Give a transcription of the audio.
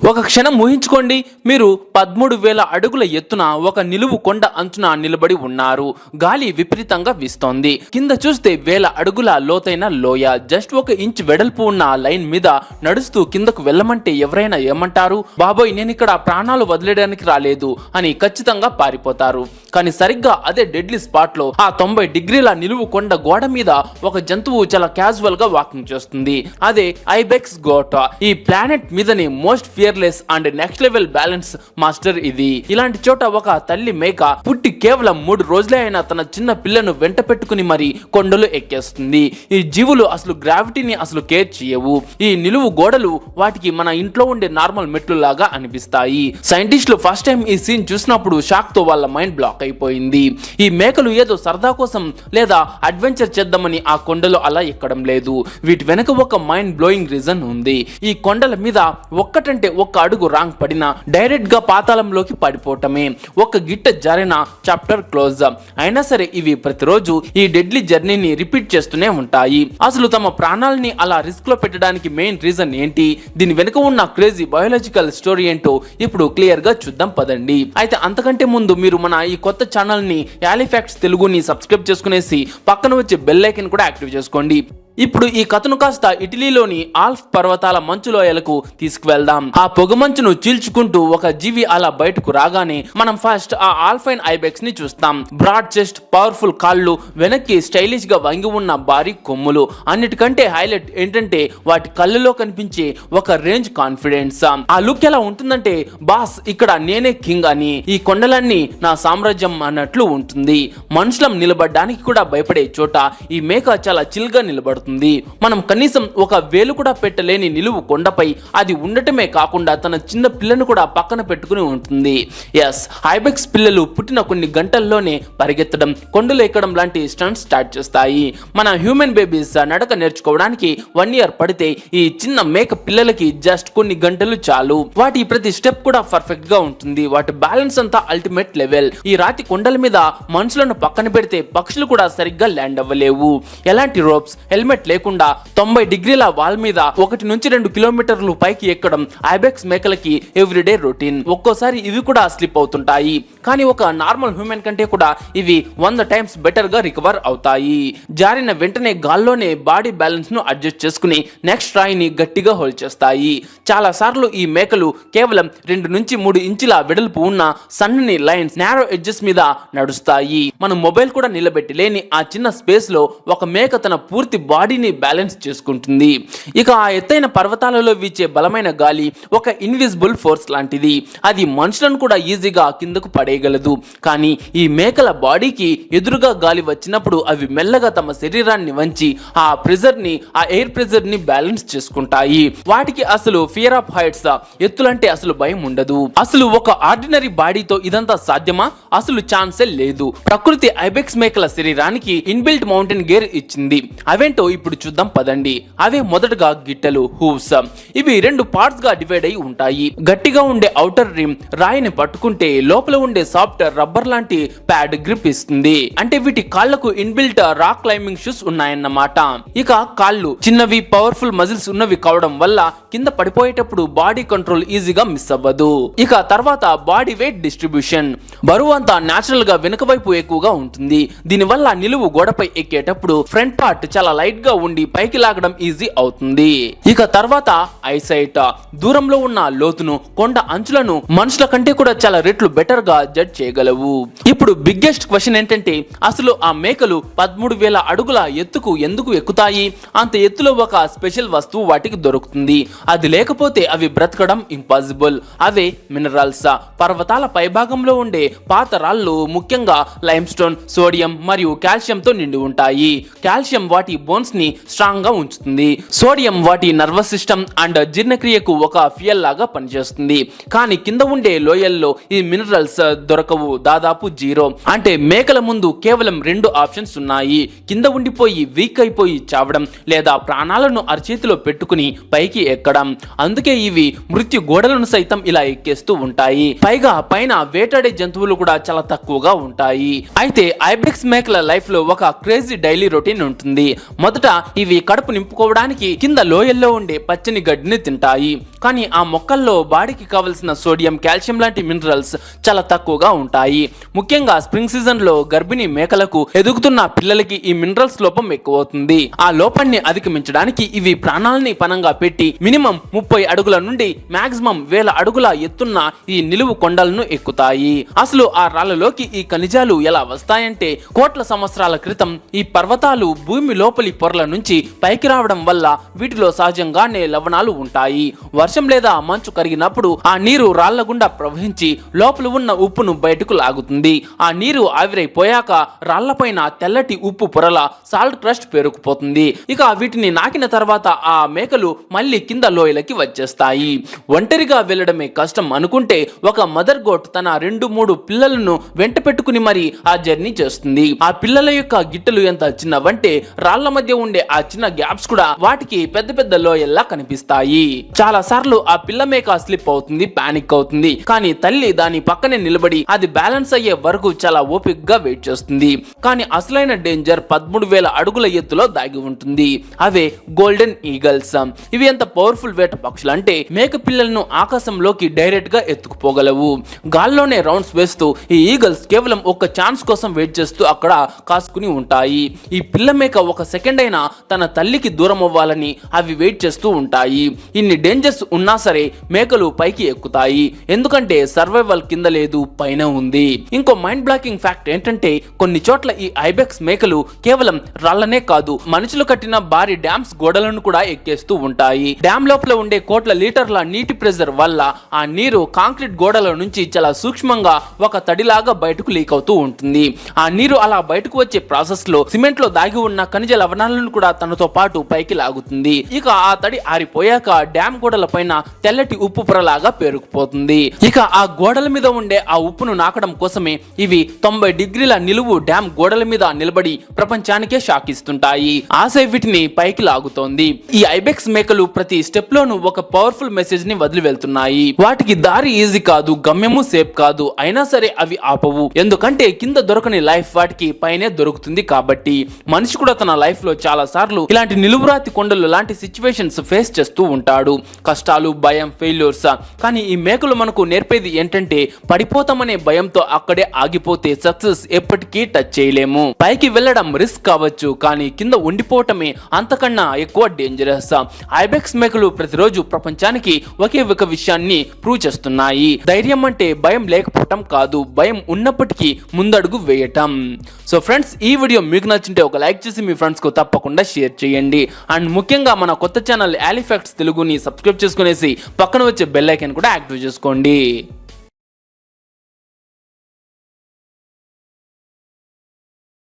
ఒక క్షణం ఊహించుకోండి, మీరు 13,000 అడుగుల ఎత్తున ఒక నిలువు కొండ అంచున నిలబడి ఉన్నారు. గాలి విపరీతంగా వీస్తోంది. కింద చూస్తే 1000 అడుగుల లోతైన లోయ. జస్ట్ 1 ఇంచ్ వెడల్పు ఉన్న లైన్ మీద నడుస్తూ కిందకు వెళ్ళమంటే ఎవరైనా ఏమంటారు? బాబోయ్, నేను ఇక్కడ ప్రాణాలు వదిలేయడానికి రాలేదు అని ఖచ్చితంగా పారిపోతారు. కానీ సరిగ్గా అదే డెడ్లీ స్పాట్ లో ఆ 90 డిగ్రీల నిలువు కొండ గోడ మీద ఒక జంతువు చాలా క్యాజువల్ గా వాకింగ్ చేస్తుంది. అదే ఐబెక్స్ గోట్. ఈ ప్లానెట్ మీదని most fearless and next level balance master ఇది. ఇలాంటి చోట ఒక తల్లి మేక పుట్టి కేవలం 3 రోజులే అయినా తన చిన్న పిల్లను వెంట పెట్టుకుని మరి కొండలు ఎక్కేస్తుంది. ఈ జీవులు అసలు గ్రావిటీని అసలు కేర్ చేయవు. ఈ నిలువు గోడలు వాటికి మన ఇంట్లో ఉండే నార్మల్ మెట్లు లాగా అనిపిస్తాయి. సైంటిస్టులు ఫస్ట్ టైం ఈ సీన్ చూసినప్పుడు షాక్ తో వాళ్ళ మైండ్ బ్లాక్ అయిపోయింది. ఈ మేకలు ఏదో సరదా కోసం లేదా అడ్వెంచర్ చేద్దామని ఆ కొండలు అలా ఎక్కడం లేదు. వీటి వెనక ఒక మైండ్ బ్లోయింగ్ రీజన్ ఉంది. ఈ కొండల మీద ఒక్కటంటే ఒక్క అడుగు రాంగ్ పడినా డైరెక్ట్ గా పాతాళంలోకి పడిపోవటమే. ఒక గిట్ట జరిన చాప్టర్ క్లోజ్. అయినా సరే ఇవి ప్రతిరోజు ఈ డెడ్లీ జర్నీని రిపీట్ చేస్తూనే ఉంటాయి. అసలు తమ ప్రాణాలని అలా రిస్క్ లో పెట్టడానికి మెయిన్ రీజన్ ఏంటి? దీని వెనుక ఉన్న క్రేజీ బయోలాజికల్ స్టోరీ ఏంటో ఇప్పుడు క్లియర్ గా చూద్దాం పదండి. అయితే అంతకంటే ముందు మీరు మన ఈ కొత్త ఛానల్ ని యాలిఫాక్ట్స్ తెలుగుని సబ్స్క్రైబ్ చేసుకునేసి పక్కన వచ్చే బెల్ ఐకాన్ కూడా యాక్టివ్ చేసుకోండి. ఇప్పుడు ఈ కథను కాస్త ఇటలీలోని ఆల్ప్ పర్వతాల మంచు లోయలకు తీసుకువెళ్దాం. ఆ పొగమంచును చీల్చుకుంటూ ఒక జీవి అలా బయటకు రాగానే మనం ఫస్ట్ ఆ ఆల్పైన్ ఐబెక్స్ ని చూస్తాం. బ్రాడ్ చెస్ట్, పవర్ఫుల్ కాళ్ళు, వెనక్కి స్టైలిష్ గా వంగి ఉన్న భారీ కొమ్ములు. అన్నిటికంటే హైలైట్ ఏంటంటే వాటి కళ్ళలో కనిపించే ఒక రేంజ్ కాన్ఫిడెన్స్. ఆ లుక్ ఎలా ఉంటుందంటే, బాస్ ఇక్కడ నేనే కింగ్ అని, ఈ కొండలన్నీ నా సామ్రాజ్యం అన్నట్లు ఉంటుంది. మనుషులం నిలబడడానికి కూడా భయపడే చోట ఈ మేక చాలా చిల్ గా నిలబడుతుంది. మనం కనీసం ఒక వేలు కూడా పెట్టలేని నిలువు కొండపై అది ఉండటమే కాకుండా తన చిన్న పిల్లను కూడా పక్కన పెట్టుకుని ఉంటుంది. ఎస్, ఐబెక్స్ పిల్లలు పుట్టిన కొన్ని గంటల్లోనే పరిగెత్తడం, కొండలు ఎక్కడం లాంటి స్టంట్స్ స్టార్ట్ చేస్తాయి. మన హ్యూమన్ బేబీస్ నడక నేర్చుకోవడానికి 1 year పడితే ఈ చిన్న మేక పిల్లలకి జస్ట్ కొన్ని గంటలు చాలు. వాటి ప్రతి స్టెప్ కూడా పర్ఫెక్ట్ గా ఉంటుంది. వాటి బ్యాలెన్స్ అంతా అల్టిమేట్ లెవెల్. ఈ రాతి కొండల మీద మనుషులను పక్కన పెడితే పక్షులు కూడా సరిగ్గా ల్యాండ్ అవ్వలేవు. ఎలాంటి రోప్స్, హెల్మెట్ లేకుండా 90 డిగ్రీల వాల్ మీద 1 నుంచి 2 కిలోమీటర్లు పైకి ఎక్కడం ఐబెక్స్ మేకలకి ఎవ్రీడే రొటీన్. ఒక్కోసారి ఇవి కూడా స్లిప్ అవుతుంటాయి, కానీ ఒక నార్మల్ హ్యూమన్ కంటే కూడా ఇవి 100 టైమ్స్ బెటర్ గా రికవర్ అవుతాయి. జారిన వెంటనే గాల్లోనే బాడీ బ్యాలెన్స్ ను అడ్జస్ట్ చేసుకుని నెక్స్ట్ రాయిని గట్టిగా హోల్డ్ చేస్తాయి. చాలా సార్లు ఈ మేకలు కేవలం 2 నుంచి 3 ఇంచుల వెడల్పు ఉన్న సన్నని లైన్స్, నారో ఎడ్జెస్ మీద నడుస్తాయి. మన మొబైల్ కూడా నిలబెట్టి లేని ఆ చిన్న స్పేస్ లో ఒక మేక తన పూర్తి బాడీని బ్యాలెన్స్ చేసుకుంటుంది. ఇక ఆ ఎత్తైన పర్వతాలలో వీచే బలమైన గాలి ఒక ఇన్విజిబుల్ ఫోర్స్ లాంటిది. అది మనుషులను కూడా ఈజీగా కిందకు పడేయగలదు. కానీ ఈ మేకల బాడీకి ఎదురుగా గాలి వచ్చినప్పుడు అవి మెల్లగా తమ శరీరాన్ని వంచి ఆ ప్రెజర్ ని, ఆ ఎయిర్ ప్రెజర్ ని బ్యాలెన్స్ చేసుకుంటాయి. వాటికి అసలు ఫియర్ ఆఫ్ హైట్స్, ఎత్తులంటే అసలు భయం ఉండదు. అసలు ఒక ఆర్డినరీ బాడీతో ఇదంతా సాధ్యమా? అసలు ఛాన్సే లేదు. ప్రకృతి ఐబెక్స్ మేకల శరీరానికి ఇన్బిల్ట్ మౌంటైన్ గేర్ ఇచ్చింది. అవేంటో ఇప్పుడు చూద్దాం పదండి. అవే మొదటగా గిట్టలు, హూవ్స్. ఇవి 2 పార్ట్స్ గా డివైడ్ అయి ఉంటాయి. గట్టిగా ఉండే ఔటర్ రిమ్ రాయిని పట్టుకుంటే లోపల ఉండే సాఫ్ట్ రబ్బర్ లాంటి ప్యాడ్ గ్రిప్ ఇస్తుంది. అంటే వీటి కాళ్లకు ఇన్బిల్ట్ రాక్ క్లైంబింగ్ షూస్ ఉన్నాయన్నమాట. ఇక కాళ్ళు చిన్నవి, పవర్ఫుల్ మజిల్స్ ఉన్నవి కావడం వల్ల కింద పడిపోయేటప్పుడు బాడీ కంట్రోల్ ఈజీగా మిస్ అవ్వదు. ఇక తర్వాత బాడీ వెయిట్ డిస్ట్రిబ్యూషన్. బరువు అంతా నేచురల్ గా వెనుక వైపు ఎక్కువగా ఉంటుంది. దీనివల్ల నిలువు గోడపై ఎక్కేటప్పుడు ఫ్రంట్ పార్ట్ చాలా లైట్ గా ఉండి పైకి లాగడం ఈజీ అవుతుంది. ఇక తర్వాత ఐసైట్. దూరంలో ఉన్న లోతును, కొండ అంచులను మనుషుల కంటే కూడా చాలా రెట్లు బెటర్ గా జడ్జ్ చేయగలవు. ఇప్పుడు బిగ్గెస్ట్ క్వశ్చన్ ఏంటంటే, అసలు ఆ మేకలు 13,000 అడుగుల ఎత్తుకు ఎందుకు ఎక్కుతాయి? అంత ఎత్తులో ఒక స్పెషల్ వస్తువు వాటికి దొరుకుతుంది. అది లేకపోతే అవి బ్రతకడం ఇంపాసిబుల్. అవే మినరల్స్. పర్వతాల పైభాగంలో ఉండే పాత రాళ్ళు ముఖ్యంగా లైమ్ స్టోన్, సోడియం మరియు కాల్షియం తో నిండి ఉంటాయి. కాల్షియం వాటి బోన్స్ ని స్ట్రాంగ్ గా ఉంచుతుంది. సోడియం వాటి నర్వస్ సిస్టమ్ అండ్ జీర్ణక్రియకు ఒక ఫ్యూయల్ లాగా పనిచేస్తుంది. కానీ కింద ఉండే లోయల్లో ఈ మినరల్స్ దొరకవు, దాదాపు 0. అంటే మేకల ముందు కేవలం 2 ఆప్షన్స్ ఉన్నాయి. కింద ఉండిపోయి వీక్ అయిపోయి చావడం, లేదా ప్రాణాలను అరచేతిలో పెట్టుకుని పైకి ఎక్కడం. అందుకే ఇవి మృత్యు గోడలను సైతం ఇలా ఎక్కేస్తూ ఉంటాయి. పైగా పైన వేటాడే జంతువులు కూడా చాలా తక్కువగా ఉంటాయి. అయితే ఐబెక్స్ మేకల లైఫ్ లో ఒక క్రేజీ డైలీ రొటీన్ ఉంటుంది. మొదట మొదట ఇవి కడుపు నింపుకోవడానికి కింద లోయల్లో ఉండే పచ్చని గడ్డిని తింటాయి. కానీ ఆ మొక్కల్లో బాడీకి కావలసిన సోడియం, కాల్షియం లాంటి మినరల్స్ చాలా తక్కువగా ఉంటాయి. ముఖ్యంగా స్ప్రింగ్ సీజన్ లో గర్భిణీ మేకలకు ఎదుగుతున్న పిల్లలకి ఈ మినరల్స్ లోపం ఎక్కువ అవుతుంది. ఆ లోపాన్ని అధిగమించడానికి ఇవి ప్రాణాలని పనంగా పెట్టి మినిమం 30 అడుగుల నుండి మాక్సిమం 1000 అడుగుల ఎత్తున్న ఈ నిలువు కొండలను ఎక్కుతాయి. అసలు ఆ రాళ్లలోకి ఈ ఖనిజాలు ఎలా వస్తాయంటే, కోట్ల సంవత్సరాల క్రితం ఈ పర్వతాలు భూమి లోపలి పొరల నుంచి పైకి రావడం వల్ల వీటిలో సహజంగానే లవణాలు ఉంటాయి. వర్షం లేదా మంచు కరిగినప్పుడు ఆ నీరు రాళ్ల గుండా ప్రవహించి లోపల ఉన్న ఉప్పును బయటకు లాగుతుంది. ఆ నీరు ఆవిరైపోయాక రాళ్లపైన తెల్లటి ఉప్పు పొరల సాల్ట్ క్రస్ట్ పేరుకుపోతుంది. ఇక వీటిని నాకిన తర్వాత ఆ మేకలు మళ్ళీ కింద లోయలకి వచ్చేస్తాయి. ఒంటరిగా వెళ్ళడమే కష్టం అనుకుంటే ఒక మదర్ గోట్ తన 2-3 పిల్లలను వెంట పెట్టుకుని మరి ఆ జర్నీ చేస్తుంది. ఆ పిల్లల యొక్క గిట్టలు ఎంత చిన్నవంటే రాళ్ల మధ్య ఉండే ఆ చిన్న గ్యాప్స్ కూడా వాటికి పెద్ద పెద్ద లోయల్లా కనిపిస్తాయి. చాలా సార్లు ఆ పిల్ల మేక స్లిప్ అవుతుంది, పానిక్ అవుతుంది. కానీ తల్లి దాని పక్కనే నిలబడి అది బ్యాలెన్స్ అయ్యే వరకు చాలా ఓపికగా వెయిట్ చేస్తుంది. కానీ అసలైన డేంజర్ 13,000 అడుగుల ఎత్తులో దాగి ఉంటుంది. అవే గోల్డెన్ ఈగల్స్. ఇవి ఎంత పవర్ఫుల్ వేట పక్షులు అంటే మేక పిల్లలను ఆకాశంలోకి డైరెక్ట్ గా ఎత్తుకుపోగలవు. గాల్లోనే రౌండ్స్ వేస్తూ ఈ ఈగల్స్ కేవలం ఒక ఛాన్స్ కోసం వెయిట్ చేస్తూ అక్కడ కాసుకుని ఉంటాయి. ఈ పిల్ల మేక ఒక సెకండ్ అయినా తన తల్లికి దూరం అవ్వాలని అవి వెయిట్ చేస్తూ ఉంటాయి. ఇన్ని డేంజర్స్ ఉన్నా సరే మేకలు పైకి ఎక్కుతాయి. ఎందుకంటే సర్వైవల్ కింద లేదు, పైన ఉంది. ఇంకో మైండ్ బ్లాకింగ్ ఫ్యాక్ట్ ఏంటంటే, కొన్ని చోట్ల ఈ ఐబెక్స్ మేకలు కేవలం రాళ్లనే కాదు, మనుషులు కట్టిన భారీ డ్యామ్స్ గోడలను కూడా ఎక్కేస్తూ ఉంటాయి. డ్యామ్ లోపల ఉండే కోట్ల లీటర్ల నీటి ప్రెషర్ వల్ల ఆ నీరు కాంక్రీట్ గోడల నుంచి చాలా సూక్ష్మంగా ఒక తడిలాగా బయటకు లీక్ అవుతూ ఉంటుంది. ఆ నీరు అలా బయటకు వచ్చే ప్రాసెస్ లో సిమెంట్ లో దాగి ఉన్న ఖనిజ లవణాలను కూడా తనతో పాటు పైకి లాగుతుంది. ఇక ఆ తడి ఆరిపోయాక డ్యామ్ గోడల పైన తెల్లటి ఉప్పు పొరలాగా పేరుకుపోతుంది. ఇక ఆ గోడల మీద ఉండే ఆ ఉప్పును నాకడం కోసమే ఇవి 90 డిగ్రీల నిలువు డ్యామ్ గోడల మీద నిలబడి ప్రపంచానికే షాక్ ఇస్తుంటాయి. ఆశ వీటిని పైకి లాగుతోంది. ఈ ఐబెక్స్ మేకలు ప్రతి స్టెప్ లోనూ ఒక పవర్ఫుల్ మెసేజ్ ని వదిలి వెళ్తున్నాయి. వాటికి దారి ఈజీ కాదు, గమ్యము సేఫ్ కాదు, అయినా సరే అవి ఆపవు. ఎందుకంటే కింద దొరకని లైఫ్ వాటికి పైనే దొరుకుతుంది కాబట్టి. మనిషి కూడా తన లైఫ్ లో చాలా సార్లు ఇలాంటి నిలువురాతి కొండలు లాంటి సిచ్యువేషన్స్ ఫేస్ చేస్తూ ఉంటాడు. కష్టాలు, భయం, ఫెయిల్యూర్స్. కానీ ఈ మేకలు మనకు నేర్పేది ఏంటంటే, పడిపోతామనే భయంతో అక్కడే ఆగిపోతే సక్సెస్ ఎప్పటికీ టచ్ చేయలేము. పైకి వెళ్ళడం రిస్క్ కావచ్చు, కానీ కింద ఉండిపోవటమే అంతకన్నా ఎక్కువ డేంజరస్. ఐబెక్స్ మేకలు ప్రతిరోజు ప్రపంచానికి ఒకే ఒక విషయాన్ని ప్రూవ్ చేస్తున్నాయి. ధైర్యం అంటే భయం లేకపోవటం కాదు, భయం ఉన్నప్పటికీ ముందడుగు వేయటం. సో ఫ్రెండ్స్, ఈ వీడియో మీకు నచ్చింటే ఒక లైక్ చేసి మీ ఫ్రెండ్స్ కు తప్పకుండా షేర్ చేయండి. అండ్ ముఖ్యంగా మన కొత్త ఛానల్ ఆలిఫాక్ట్స్ తెలుగుని సబ్స్క్రైబ్ చేసుకునేసి పక్కన వచ్చే బెల్ ఐకాన్ కూడా యాక్టివ్ చేసుకోండి.